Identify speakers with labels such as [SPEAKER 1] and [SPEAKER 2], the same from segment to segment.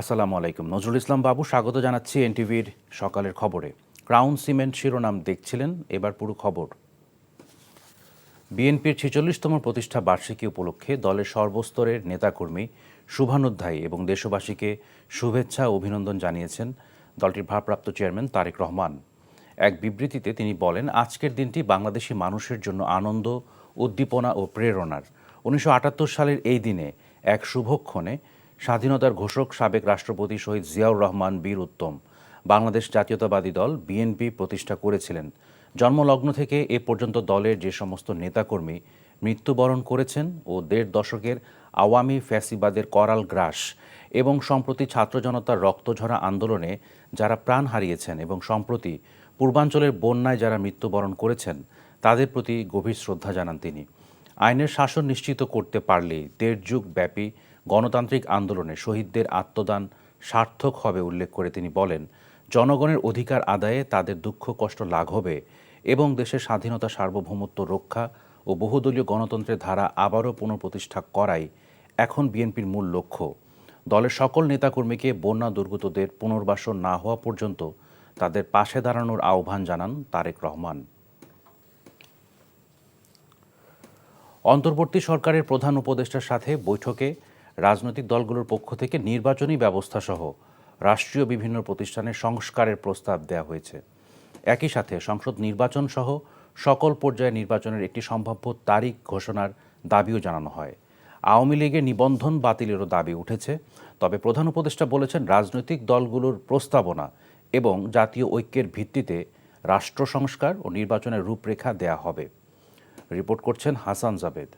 [SPEAKER 1] আসসালামু আলাইকুম। নজরুল ইসলাম বাবু স্বাগত জানাচ্ছি এনটিভির সকালের খবরে। ক্রাউন সিমেন্ট শিরোনাম দেখছিলেন, এবার পুরো খবর। বিএনপির ৪৬তম প্রতিষ্ঠা বার্ষিকী উপলক্ষে দলের সর্বস্তরের নেতাকর্মী শুভানুধ্যায়ী এবং দেশবাসীকে শুভেচ্ছা ও অভিনন্দন জানিয়েছেন দলটির ভারপ্রাপ্ত চেয়ারম্যান তারেক রহমান। এক বিবৃতিতে তিনি বলেন, আজকের দিনটি বাংলাদেশি মানুষের জন্য আনন্দ, উদ্দীপনা ও প্রেরণার। ১৯৭৮ সালের এই দিনে এক শুভক্ষণে স্বাধীনতার ঘোষক সাবেক রাষ্ট্রপতি শহীদ জিয়াউর রহমান বীর উত্তম বাংলাদেশ জাতীয়তাবাদী দল বিএনপি প্রতিষ্ঠা করেছিলেন। জন্মলগ্ন থেকে এ পর্যন্ত দলের যে সমস্ত নেতাকর্মী মৃত্যুবরণ করেছেন ও ১.৫ দশকের আওয়ামী ফ্যাসিবাদের করাল গ্রাস এবং সম্প্রতি ছাত্র জনতার রক্তঝরা আন্দোলনে যারা প্রাণ হারিয়েছেন এবং সম্প্রতি পূর্বাঞ্চলের বন্যায় যারা মৃত্যুবরণ করেছেন তাদের প্রতি গভীর শ্রদ্ধা জানান তিনি। আইনের শাসন নিশ্চিত করতে পারলেই ১.৫ যুগ ব্যাপী গণতান্ত্রিক আন্দোলনে শহীদদের আত্মদান সার্থক হবে উল্লেখ করে তিনি বলেন, জনগণের অধিকার আদায়ে তাদের দুঃখ কষ্ট লাঘবে এবং দেশের স্বাধীনতা সার্বভৌমত্ব রক্ষা ও বহুদলীয় গণতন্ত্রের ধারা আবারও পুনঃপ্রতিষ্ঠা করাই এখন বিএনপির মূল লক্ষ্য। দলের সকল নেতাকর্মীকে বন্যা দুর্গতদের পুনর্বাসন না হওয়া পর্যন্ত তাদের পাশে দাঁড়ানোর আহ্বান জানান তারেক রহমান। অন্তর্বর্তী সরকারের প্রধান উপদেষ্টার সাথে বৈঠকে রাজনৈতিক দলগুলোর পক্ষ থেকে নির্বাচনী ব্যবস্থা সহ রাষ্ট্রীয় বিভিন্ন প্রতিষ্ঠানের সংস্কারের প্রস্তাব দেওয়া হয়েছে। একই সাথে সংসদ নির্বাচন সহ সকল পর্যায়ে নির্বাচনের একটি সম্ভাব্য তারিখ ঘোষণার দাবিও জানানো হয়। আওয়ামী লীগের নিবন্ধন বাতিলেরও দাবি উঠেছে। তবে প্রধান উপদেষ্টা বলেছেন, রাজনৈতিক দলগুলোর প্রস্তাবনা এবং জাতীয় ঐক্যের ভিত্তিতে রাষ্ট্র সংস্কার ও নির্বাচনের রূপরেখা দেয়া হবে। রিপোর্ট করছেন হাসান জাবেদ।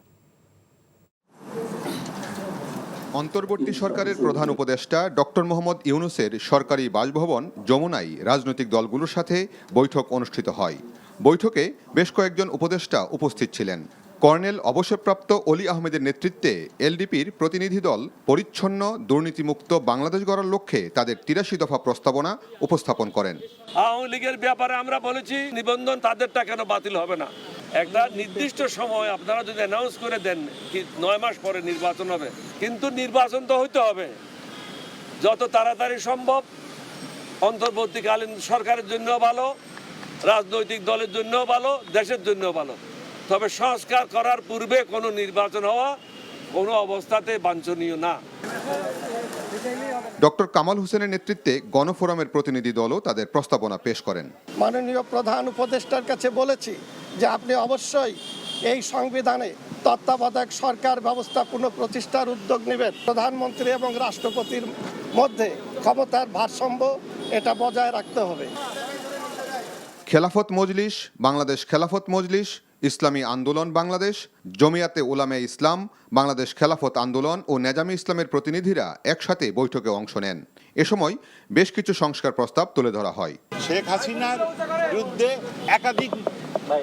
[SPEAKER 2] অন্তর্বর্তী সরকারের প্রধান উপদেষ্টা ডক্টর মোহাম্মদ ইউনূসের সরকারি বাসভবন যমুনায় রাজনৈতিক দলগুলোর সাথে বৈঠক অনুষ্ঠিত হয়। বৈঠকে বেশ কয়েকজন উপদেষ্টা উপস্থিত ছিলেন। কর্নেল অবসরপ্রাপ্ত অলি আহমেদের নেতৃত্বে এলডিপির প্রতিনিধি দল পরিচ্ছন্ন দুর্নীতিমুক্ত বাংলাদেশ গড়ার লক্ষ্যে তাদের ৮৩ দফা প্রস্তাবনা উপস্থাপন করেন।
[SPEAKER 3] আওয়ামী লীগের ব্যাপারে আমরা বলেছি, নিবন্ধন তাদেরটা কেন বাতিল হবে না? একটা নির্দিষ্ট সময় আপনারা যদি অ্যানাউন্স করে দেন কি ৯ মাস পরে নির্বাচন হবে, কিন্তু নির্বাচন তো হইতে হবে যত তাড়াতাড়ি সম্ভব। অন্তর্বর্তীকালীন সরকারের জন্য ভালো, রাজনৈতিক দলের জন্য ভালো, দেশের জন্য ভালো। তবে সংস্কার করার পূর্বে কোনো নির্বাচন হওয়া কোনো অবস্থাতে বাঞ্ছনীয় না।
[SPEAKER 2] ডক্টর কামাল হোসেনের নেতৃত্বে গণফোরামের প্রতিনিধি দলও তাদের প্রস্তাবনা পেশ করেন।
[SPEAKER 4] মাননীয় প্রধান উপদেষ্টার কাছে বলেছি যে আপনি অবশ্যই এই সংবিধানে তত্ত্বাবধায়ক সরকার ব্যবস্থা পুনঃপ্রতিষ্ঠার উদ্যোগ নেবেন। প্রধানমন্ত্রী এবং রাষ্ট্রপতির মধ্যে ক্ষমতার ভারসাম্য এটা বজায় রাখতে হবে।
[SPEAKER 2] খেলাফত মজলিস, বাংলাদেশ খেলাফত মজলিস, ইসলামী আন্দোলন বাংলাদেশ, জমিয়াতে উলামায়ে ইসলাম, বাংলাদেশ খেলাফত আন্দোলন ও নেজামে ইসলামের প্রতিনিধিরা একসাথে বৈঠকে অংশ নেন। এ সময় বেশ কিছু সংস্কার প্রস্তাব তুলে ধরা হয়।
[SPEAKER 5] শেখ হাসিনার বিরুদ্ধে একাধিক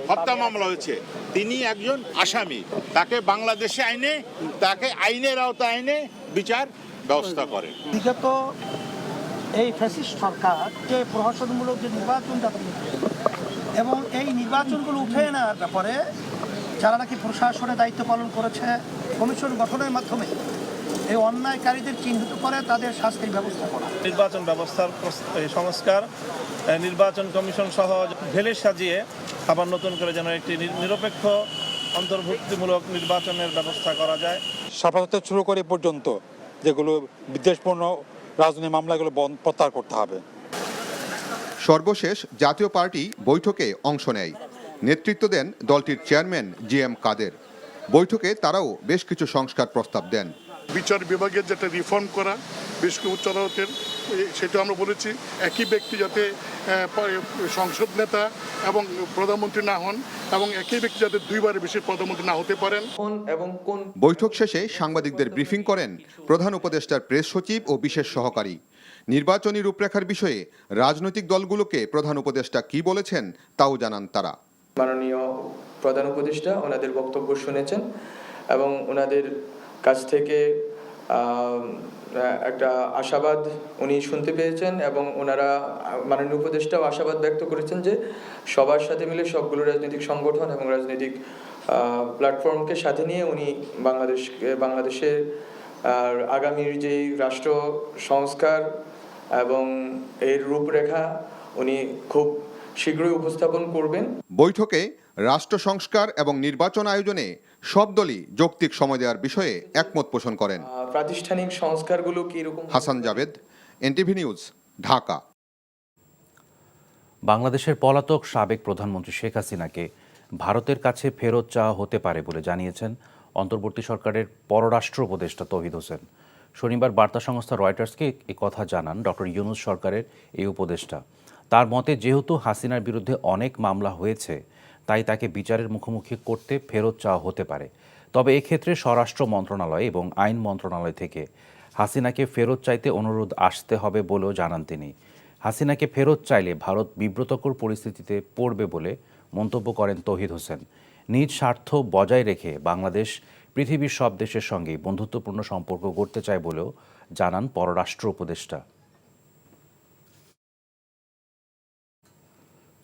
[SPEAKER 5] হত্যা মামলা হয়েছে, তিনি একজন আসামি, তাকে বাংলাদেশে তাকে আইনের আওতায় এনে বিচার ব্যবস্থা করে।
[SPEAKER 6] বিগত এই ফ্যাসিস্ট সরকার যে প্রহসনমূলক যে নির্বাচন এবং এই নির্বাচনগুলো উঠে নেওয়ার ব্যাপারে যারা নাকি প্রশাসনের দায়িত্ব পালন করেছে, কমিশন গঠনের মাধ্যমে এই অন্যায়কারীদের চিহ্নিত করে তাদের শাস্তির ব্যবস্থা করা।
[SPEAKER 7] নির্বাচন ব্যবস্থার সংস্কার, নির্বাচন কমিশন সহ ঢেলে সাজিয়ে আবার নতুন করে যেন একটি নিরপেক্ষ অন্তর্ভুক্তিমূলক নির্বাচনের ব্যবস্থা করা যায়।
[SPEAKER 8] সাফাত শুরু করে পর্যন্ত যেগুলো বিদ্বেষপূর্ণ রাজনৈতিক মামলাগুলো প্রত্যাহার করতে হবে।
[SPEAKER 2] সর্বশেষ জাতীয় পার্টি বৈঠকে অংশ নেয়। নেতৃত্ব দেন দলটির চেয়ারম্যান জিএম কাদের। বৈঠকে তারাও বেশ কিছু সংস্কার প্রস্তাব দেন।
[SPEAKER 9] বিচার বিভাগের যেটা রিফর্ম করা, বিশেষ করে উচ্চ আদালতের, সেটা আমরা বলেছি একই ব্যক্তি যাতে সংসদ নেতা এবং প্রধানমন্ত্রী না হন এবং একই ব্যক্তি যাতে দুইবারের বেশি প্রধানমন্ত্রী না হতে পারেন।
[SPEAKER 2] বৈঠক শেষে সাংবাদিকদের ব্রিফিং করেন প্রধান উপদেষ্টার প্রেস সচিব ও বিশেষ সহকারী। নির্বাচনী রূপরেখার বিষয়ে রাজনৈতিক দলগুলোকে প্রধান উপদেষ্টা কি বলেছেন তাও জানান তারা।
[SPEAKER 10] মাননীয় প্রধান উপদেষ্টা ওনাদের বক্তব্য শুনেছেন এবং ওনাদের কাছ থেকে একটা আশাবাদ উনি শুনতে পেয়েছেন এবং ওনারা মাননীয় উপদেষ্টাও আশাবাদ ব্যক্ত করেছেন যে সবার সাথে মিলে সবগুলো রাজনৈতিক সংগঠন এবং রাজনৈতিক প্ল্যাটফর্মকে সাথে নিয়ে উনি বাংলাদেশের আর আগামীর যে রাষ্ট্র সংস্কার এবং এর রূপরেখা উনি খুব শীঘ্রই উপস্থাপন করবেন।
[SPEAKER 2] বৈঠকে রাষ্ট্র সংস্কার এবং নির্বাচন আয়োজনে সব দলই যৌক্তিক সময় দেওয়ার বিষয়ে একমত পোষণ করেন।
[SPEAKER 10] প্রাতিষ্ঠানিক সংস্কারগুলো কিরকম।
[SPEAKER 2] Hasan Javed, NTV news, Dhaka.
[SPEAKER 1] বাংলাদেশের পলাতক সাবেক প্রধানমন্ত্রী শেখ হাসিনাকে ভারতের কাছে ফেরত চাওয়া হতে পারে বলে জানিয়েছেন অন্তর্বর্তী সরকারের পররাষ্ট্র উপদেষ্টা তৌহিদ হোসেন। শনিবার বার্তা সংস্থা রয়টার্সকে কথা জানান ডক্টর ইউনূস সরকারের এই উপদেষ্টা। তার মতে, যেহেতু হাসিনার বিরুদ্ধে অনেক মামলা হয়েছে, তাই তাকে বিচারের মুখোমুখি করতে ফেরত চাওয়া হতে পারে। তবে এক্ষেত্রে স্বরাষ্ট্র মন্ত্রণালয় এবং আইন মন্ত্রণালয় থেকে হাসিনাকে ফেরত চাইতে অনুরোধ আসতে হবে বলেও জানান তিনি। হাসিনাকে ফেরত চাইলে ভারত বিব্রতকর পরিস্থিতিতে পড়বে বলে মন্তব্য করেন তৌহিদ হোসেন। নিজ স্বার্থ বজায় রেখে বাংলাদেশ পৃথিবীর সব দেশের সঙ্গেই বন্ধুত্বপূর্ণ সম্পর্ক গড়তে চায় বলেও জানান পররাষ্ট্র উপদেষ্টা।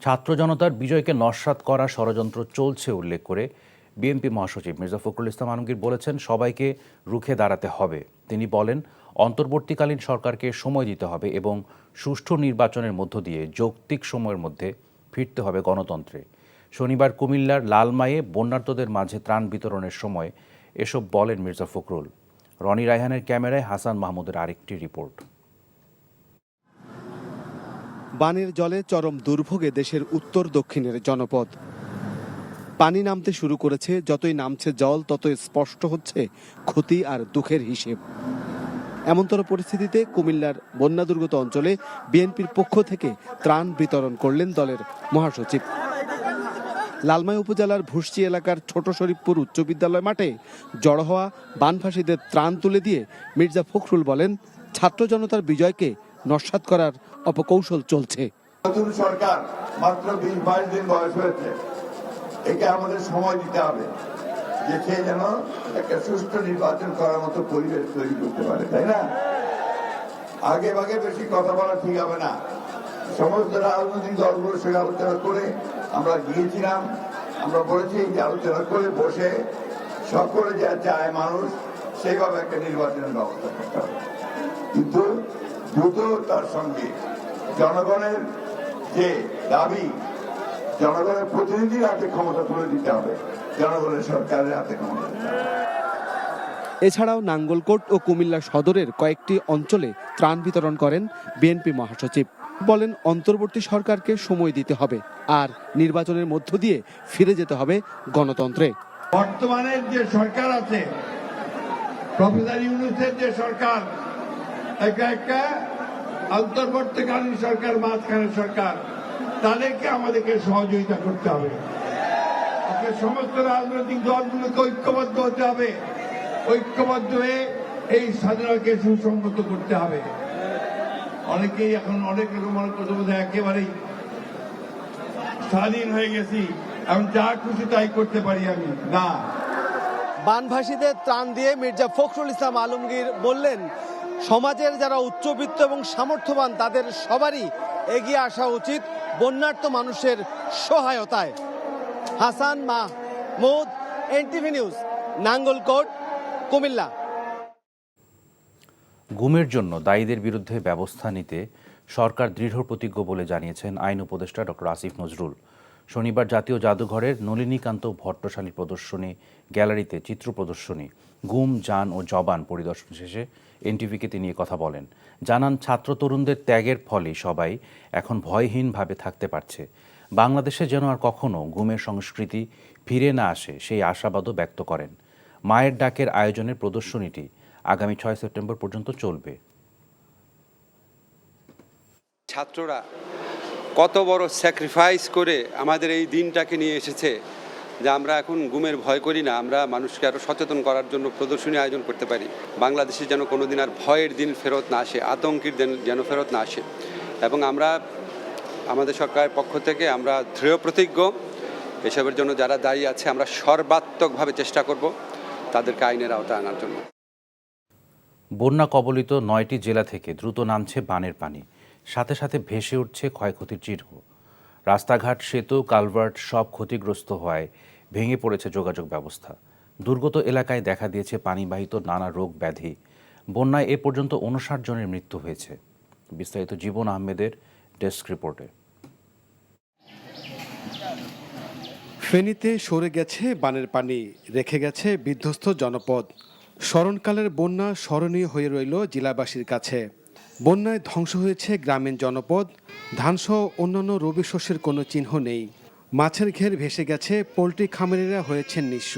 [SPEAKER 1] ছাত্র জনতার বিজয়কে নস্যাৎ করা ষড়যন্ত্র চলছে উল্লেখ করে বিএনপি মহাসচিব মির্জা ফখরুল ইসলাম আলমগীর বলেছেন, সবাইকে রুখে দাঁড়াতে হবে। তিনি বলেন, অন্তর্বর্তীকালীন সরকারকে সময় দিতে হবে এবং সুষ্ঠু নির্বাচনের মধ্য দিয়ে যৌক্তিক সময়ের মধ্যে ফিরতে হবে গণতন্ত্রে। শনিবার কুমিল্লার লালমাইয়ে বন্যার্তদের মাঝে ত্রাণ বিতরণের সময় এসব বলেন মির্জা ফখরুল। রনি রায়হানের ক্যামেরায় হাসান মাহমুদের আরেকটি রিপোর্ট।
[SPEAKER 11] বানের জলে চরম দুর্ভোগে দেশের উত্তর দক্ষিণের জনপদ। পানি নামতে শুরু করেছে, যতই নামছে জল ততই স্পষ্ট হচ্ছে ক্ষতি আর দুঃখের হিসেব। এমনতর পরিস্থিতিতে কুমিল্লার বন্যা দুর্গত অঞ্চলে বিএনপির পক্ষ থেকে ত্রাণ বিতরণ করলেন দলের মহাসচিব। লালমাই উপজেলার ভুসচি এলাকার ছোট শরীফপুর উচ্চ বিদ্যালয় মাঠে জড়ো হওয়া বানভাসীদের ত্রাণ তুলে দিয়ে মির্জা ফখরুল বলেন, ছাত্র জনতার বিজয়কে নস্যাৎ করার অপকৌশল চলছে।
[SPEAKER 12] নতুন সরকার মাত্র 20-22 দিন বয়স হয়েছে, একে আমাদের সময় দিতে হবে যে সে যেন একটা সুষ্ঠু নির্বাচন করার মতো পরিবেশ তৈরি করতে পারে, তাই না? আগে ভাগে বেশি কথা বলা ঠিক হবে না। সমস্ত রাজনৈতিক দলগুলোর সঙ্গে আলোচনা করে আমরা গিয়েছিলাম, আমরা বলেছি যে আলোচনা করে বসে সকলে যা চায় মানুষ সেইভাবে একটা নির্বাচনের ব্যবস্থা করতে হবে। কিন্তু দ্রুত তার সঙ্গে জনগণের যে দাবি, জনগণের প্রতিনিধির হাতে ক্ষমতা তুলে দিতে হবে, জনগণের সরকারের হাতে ক্ষমতা।
[SPEAKER 11] এছাড়াও নাঙ্গলকোট ও কুমিল্লা সদরের কয়েকটি অঞ্চলে ত্রাণ বিতরণ করেন বিএনপি মহাসচিব। বলেন, অন্তর্বর্তী সরকারকে সময় দিতে হবে আর নির্বাচনের মধ্য দিয়ে ফিরে যেতে হবে গণতন্ত্রে।
[SPEAKER 12] বর্তমানের যে সরকার আছে, প্রফেসর ইউনূসের যে সরকার, একটা অন্তর্বর্তীকালীন সরকার, মাঝখানের সরকার, তাদেরকে আমাদেরকে সহযোগিতা করতে হবে। সমস্ত রাজনৈতিক দলগুলোকে ঐক্যবদ্ধ হতে হবে, ঐক্যবদ্ধ হয়ে এই স্বাধীনতাকে সুসংগত করতে হবে। অনেকেই এখন অনেক রকম মনে করতে বোধ একেবারেই স্বাধীন হয়ে গেছি, এখন যা খুশি তাই করতে পারি আমি, না।
[SPEAKER 11] বানভাসীদের ত্রাণ দিয়ে মির্জা ফখরুল ইসলাম আলমগীর বললেন, সমাজের যারা উচ্চবিত্ত এবং সামর্থ্যবান তাদের সবারই এগিয়ে আসা উচিত বন্যার্ত মানুষের সহায়তায়। Hasan Mahmud, NTV news, Nangalkot, Comilla.
[SPEAKER 1] গুমের জন্য দায়ীদের বিরুদ্ধে ব্যবস্থা নিতে সরকার দৃঢ় প্রতিজ্ঞ বলে জানিয়েছেন আইন উপদেষ্টা ডক্টর আসিফ নজরুল। শনিবার জাতীয় জাদুঘরের নলিনীকান্ত ভট্টশালী প্রদর্শনী গ্যালারিতে চিত্র প্রদর্শনী গুম, জান ও জবান পরিদর্শন শেষে এনটিভিকে তিনি কথা বলেন। জানান, ছাত্র তরুণদের ত্যাগের ফলে সবাই এখন ভয়হীনভাবে থাকতে পারছে। বাংলাদেশে যেন আর কখনো গুমের সংস্কৃতি ফিরে না আসে সেই আশাবাদও ব্যক্ত করেন। মায়ের ডাকের আয়োজনের প্রদর্শনীটি আগামী 6 সেপ্টেম্বর পর্যন্ত চলবে।
[SPEAKER 13] ছাত্ররা কত বড় স্যাক্রিফাইস করে আমাদের এই দিনটাকে নিয়ে এসেছে, যে আমরা এখন গুমের ভয় করি না, আমরা মানুষকে আরও সচেতন করার জন্য প্রদর্শনী আয়োজন করতে পারি। বাংলাদেশে যেন কোনোদিন আর ভয়ের দিন ফেরত না আসে, আতঙ্কের দিন যেন ফেরত না আসে। এবং আমরা আমাদের সরকারের পক্ষ থেকে আমরা দৃঢ় প্রতিজ্ঞ, এসবের জন্য যারা দায়ী আছে আমরা সর্বাত্মকভাবে চেষ্টা করব তাদেরকে আইনের আওতায় আনার জন্য।
[SPEAKER 1] বন্যা কবলিত 9টি জেলা থেকে দ্রুত নামছে বানের পানি, সাথে সাথে ভেসে উঠছে ক্ষয়ক্ষতির চিহ্ন। রাস্তাঘাট, সেতু, কালভার্ট সব ক্ষতিগ্রস্ত হওয়ায় ভেঙে পড়েছে যোগাযোগ ব্যবস্থা। দুর্গত এলাকায় দেখা দিয়েছে পানিবাহিত নানা রোগ ব্যাধি। বন্যায় এ পর্যন্ত 59 জনের মৃত্যু হয়েছে। বিস্তারিত জীবন আহমেদের ডেস্ক রিপোর্টে।
[SPEAKER 11] ফেনীতে সরে গেছে বানের পানি, রেখে গেছে বিধ্বস্ত জনপদ। স্মরণকালের বন্যা স্মরণীয় হয়ে রইল জেলাবাসীর কাছে। বন্যায় ধ্বংস হয়েছে গ্রামীণ জনপদ, ধানসহ অন্যান্য রবি শস্যের কোনো চিহ্ন নেই। মাছের ঘের ভেসে গেছে, পোলট্রি খামারিরা হয়েছেন নিঃস্ব।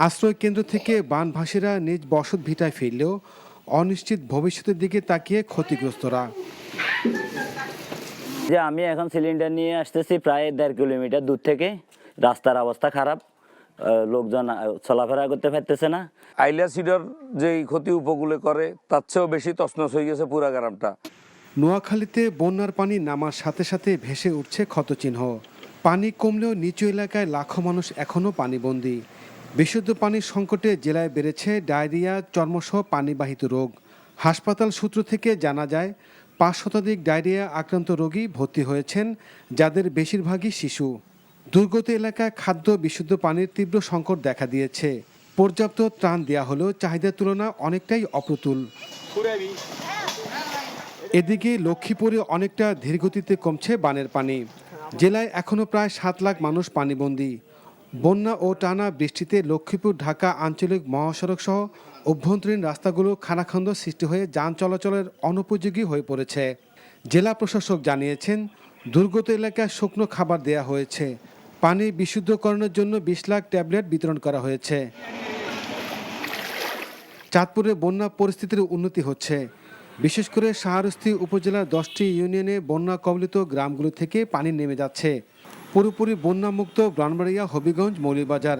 [SPEAKER 11] আশ্রয় কেন্দ্র থেকে বানভাসীরা নিজ বসত ভিটায় ফিরলেও অনিশ্চিত ভবিষ্যতের দিকে তাকিয়ে ক্ষতিগ্রস্তরা।
[SPEAKER 14] যে আমি এখন সিলিন্ডার নিয়ে আসতেছি প্রায় 1.5 কিলোমিটার দূর থেকে। রাস্তার অবস্থা খারাপ, লোকজন চলাফেরা করতে পারতেছে না।
[SPEAKER 3] আইলা সিডার যে ক্ষতি উপকূলে করে তার চেয়েও বেশি তছনছ হয়ে গেছে পুরা গ্রামটা।
[SPEAKER 11] নোয়াখালীতে বন্যার পানি নামার সাথে সাথে ভেসে উঠছে ক্ষতচিহ্ন। পানি কমলেও নিচু এলাকায় লাখো মানুষ এখনও পানিবন্দী। বিশুদ্ধ পানির সংকটে জেলায় বেড়েছে ডায়রিয়া, চর্মসহ পানিবাহিত রোগ। হাসপাতাল সূত্র থেকে জানা যায় 5 শতাধিক ডায়রিয়া আক্রান্ত রোগী ভর্তি হয়েছেন, যাদের বেশিরভাগই শিশু। দুর্গত এলাকায় খাদ্য বিশুদ্ধ পানির তীব্র সংকট দেখা দিয়েছে। পর্যাপ্ত ত্রাণ দেওয়া হলেও চাহিদার তুলনায় অনেকটাই অপ্রতুল। এদিকে লক্ষ্মীপুরে অনেকটা ধীরগতিতে কমছে বানের পানি। জেলায় এখনও প্রায় 7 লাখ মানুষ পানিবন্দী। বন্যা ও টানা বৃষ্টিতে লক্ষ্মীপুর ঢাকা আঞ্চলিক মহাসড়ক সহ অভ্যন্তরীণ রাস্তাগুলো খানাখন্দ সৃষ্টি হয়ে যান চলাচলের অনুপযোগী হয়ে পড়েছে। জেলা প্রশাসক জানিয়েছেন, দুর্গত এলাকায় শুকনো খাবার দেয়া হয়েছে। পানি বিশুদ্ধকরণের জন্য 20 লাখ ট্যাবলেট বিতরণ করা হয়েছে। চাঁদপুরে বন্যা পরিস্থিতির উন্নতি হচ্ছে। বিশেষ করে শাহরস্তি উপজেলার 10টি ইউনিয়নে বন্যা কবলিত গ্রামগুলো থেকে পানি নেমে যাচ্ছে। পুরোপুরি বন্যামুক্ত ব্রাহ্মণবাড়িয়া, হবিগঞ্জ, মৌলভীবাজার।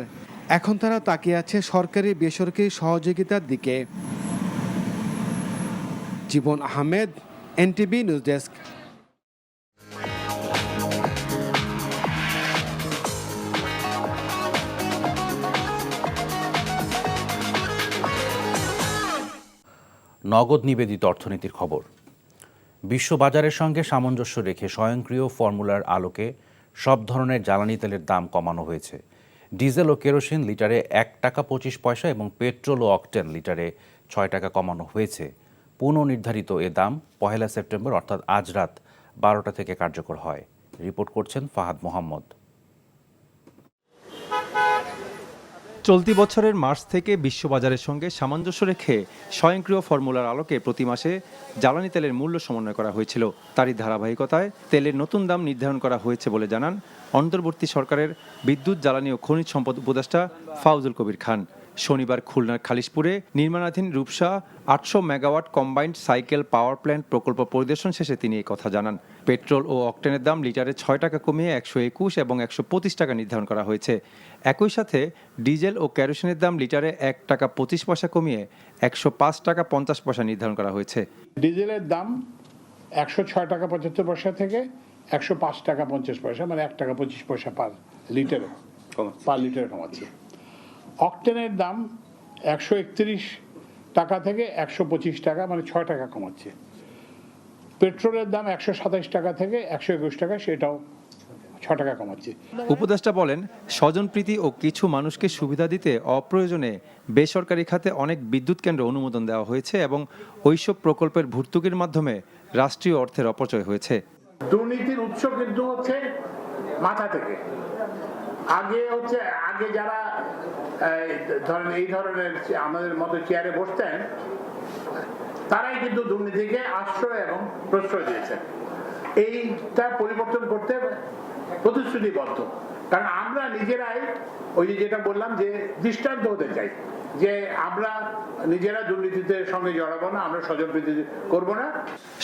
[SPEAKER 11] এখন তারা তাকিয়ে আছে সরকারি বেসরকারি সহযোগিতার দিকে। জীবন আহমেদ, এনটিভি নিউজ ডেস্ক।
[SPEAKER 1] নগদ নিবেদিত অর্থনীতির খবর। বিশ্ববাজারের সঙ্গে সামঞ্জস্য রেখে স্বয়ংক্রিয় ফর্মুলার আলোকে সব ধরনের জ্বালানি তেলের দাম কমানো হয়েছে। ডিজেল ও কেরোসিন লিটারে 1 টাকা 25 পয়সা এবং পেট্রোল ও অকটেন লিটারে 6 টাকা কমানো হয়েছে। পুনর্নির্ধারিত এ দাম 1 সেপ্টেম্বর অর্থাৎ আজ রাত 12টা থেকে কার্যকর হয়। রিপোর্ট করছেন ফাহাদ মোহাম্মদ।
[SPEAKER 15] চলতি বছরের মার্চ থেকে বিশ্ববাজারের সঙ্গে সামঞ্জস্য রেখে স্বয়ংক্রিয় ফর্মুলার আলোকে প্রতি মাসে জ্বালানি তেলের মূল্য সমন্বয় করা হয়েছিল। তারই ধারাবাহিকতায় তেলের নতুন দাম নির্ধারণ করা হয়েছে বলে জানান অন্তর্বর্তী সরকারের বিদ্যুৎ, জ্বালানি ও খনিজ সম্পদ উপদেষ্টা ফাউজুল কবির খান। শনিবার খুলনার খালিশপুরে নির্মাণাধীন Rupsha 800 megawatt combined cycle power plant প্রকল্প পরিদর্শন শেষে তিনি এই কথা জানান। পেট্রোল ও অকটেনের দাম লিটারে 6 টাকা কমিয়ে 121 এবং 125 টাকা নির্ধারণ করা হয়েছে। একই সাথে ডিজেল ও কেরোসিনের দাম লিটারে 1 টাকা 25 পয়সা কমিয়ে 105 টাকা 50 পয়সা নির্ধারণ করা হয়েছে।
[SPEAKER 9] ডিজেলের দাম 106 টাকা 75 পয়সা থেকে 105 টাকা 50 পয়সা, মানে 1 টাকা 25 পয়সা পার লিটারে কমাচ্ছে। অকটেনের দাম 131 টাকা থেকে 125 টাকা, মানে 6 টাকা কমাচ্ছে। পেট্রোলের দাম 127 টাকা থেকে 121 টাকা, সেটাও 6 টাকা কমাচ্ছে।
[SPEAKER 15] উপদেষ্টা বলেন, স্বজনপ্রীতি ও কিছু মানুষকে সুবিধা দিতে অপ্রয়োজনে বেসরকারি খাতে অনেক বিদ্যুৎ কেন্দ্র অনুমোদন দেওয়া হয়েছে এবং ওইসব প্রকল্পের ভর্তুকির মাধ্যমে রাষ্ট্রীয় অর্থের অপচয় হয়েছে।
[SPEAKER 9] দুর্নীতির উৎস কিন্তু হচ্ছে মাথা থেকে। আগে যারা ধরেন এই ধরনের আমাদের মতো চেয়ারে বসতেন, তারাই কিন্তু দুর্নীতিকে আশ্রয় এবং প্রশ্রয় দিয়েছেন। এইটা পরিবর্তন করতে প্রতিশ্রুতিবদ্ধ, কারণ আমরা নিজেরাই ওই যেটা বললাম যে দৃষ্টান্ত হতে চাই যে আমরা নিজেরা দুর্নীতিতে সঙ্গে জড়াবো না, আমরা স্বজনপ্রীতি করবো না।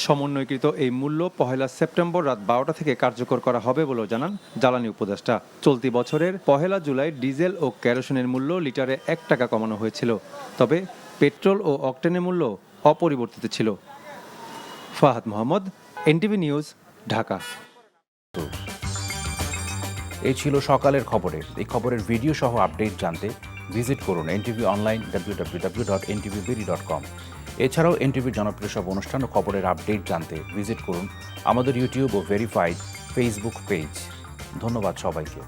[SPEAKER 15] সমন্বয়কৃত এই মূল্য 1 সেপ্টেম্বর রাত 12টা থেকে কার্যকর করা হবে বলেও জানান জ্বালানি উপদেষ্টা। চলতি বছরের 1 জুলাই ডিজেল ও কেরোসিনের মূল্য লিটারে 1 টাকা কমানো হয়েছিল, তবে পেট্রোল ও অকটেনের মূল্য অপরিবর্তিত ছিল। Fahad Mohammad, NTV news, Dhaka.
[SPEAKER 1] এই ছিল সকালের খবরের। এই খবরের ভিডিও সহ আপডেট জানতে ভিজিট করুন এনটিভি অনলাইন www.ntvbd.com। এছাড়াও এনটিভির জনপ্রিয় সব অনুষ্ঠান ও খবরের আপডেট জানতে ভিজিট করুন আমাদের ইউটিউব ও ভেরিফাইড ফেসবুক পেজ। ধন্যবাদ সবাইকে।